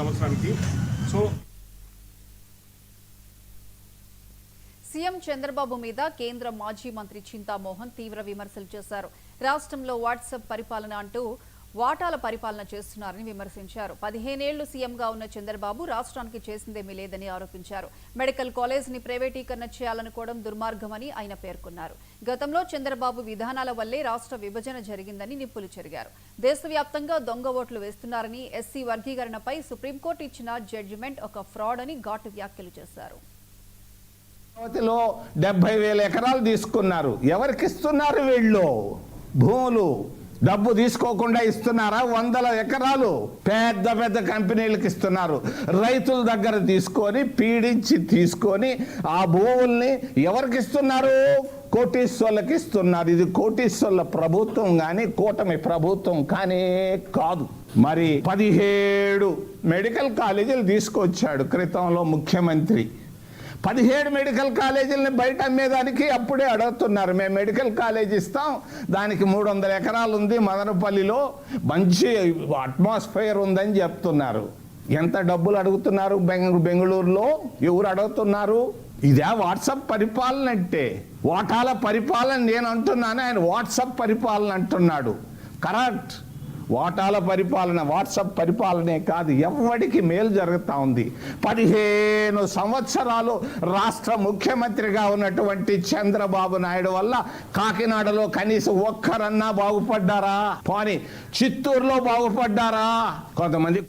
సంవత్సరానికి. So CM Chandrababu మీద కేంద్ర మాజీ మంత్రి చింతామోహన్ తీవ్ర విమర్శలు చేశారు. రాష్ట్రంలో వాట్సాప్ పరిపాలన అంటూ వాటాల పరిపాలన చేస్తున్నారని విమర్శించారు. 15 ఏళ్లు సీఎంగా ఉన్న చంద్రబాబు రాష్ట్రానికి చేసిందేమీ లేదని ఆరోపించారు. మెడికల్ కాలేజీని ప్రైవేటీకరణ చేయాలనుకోవడం దుర్మార్గమని ఆయన పేర్కొన్నారు. గతంలో చంద్రబాబు విధానాల వల్లే రాష్ట్ర విభజన జరిగిందని నిప్పులు చెరిగారు. దేశవ్యాప్తంగా దొంగ ఓట్లు వేస్తున్నారని, ఎస్సీ వర్గీకరణపై సుప్రీంకోర్టు ఇచ్చిన జడ్జిమెంట్ ఒక ఫ్రాడ్ అని ఘాటు వ్యాఖ్యలు చేశారు. 70,000 ఎకరాలు తీసుకున్నారు. ఎవరికి ఇస్తున్నారు? వీళ్ళు భూములు డబ్బు తీసుకోకుండా ఇస్తున్నారా? 100 ఎకరాలు పెద్ద పెద్ద కంపెనీలకు ఇస్తున్నారు. రైతుల దగ్గర తీసుకొని పీడించి తీసుకొని ఆ భూముల్ని ఎవరికి ఇస్తున్నారు? కోటీశ్వర్లకు ఇస్తున్నారు. ఇది కోటీశ్వర్ల ప్రభుత్వం కానీ కూటమి ప్రభుత్వం కానీ కాదు. మరి 17 మెడికల్ కాలేజీలు తీసుకొచ్చాడు క్రితంలో ముఖ్యమంత్రి. 17 మెడికల్ కాలేజీలని బయట అమ్మేదానికి అప్పుడే అడుగుతున్నారు. మేము మెడికల్ కాలేజ్ ఇస్తాం, దానికి 300 ఎకరాలు ఉంది మదనపల్లిలో, మంచి అట్మాస్ఫియర్ ఉందని చెప్తున్నారు. ఎంత డబ్బులు అడుగుతున్నారు? బెంగళూరులో ఎవరు అడుగుతున్నారు? ఇదే వాట్సాప్ పరిపాలన అంటే? వాటాల పరిపాలన నేను అంటున్నాను, ఆయన వాట్సాప్ పరిపాలన అంటున్నాడు. కరెక్ట్. వాటాల పరిపాలన వాట్సాప్ పరిపాలనే కాదు, ఎవరికి మేలు జరుగుతూ ఉంది. 15 సంవత్సరాలు రాష్ట్ర ముఖ్యమంత్రిగా ఉన్నటువంటి చంద్రబాబు నాయుడు వల్ల కాకినాడలో కనీసం ఒక్కరన్నా బాగుపడ్డారా? పోనీ చిత్తూరులో బాగుపడ్డారా? కొంతమంది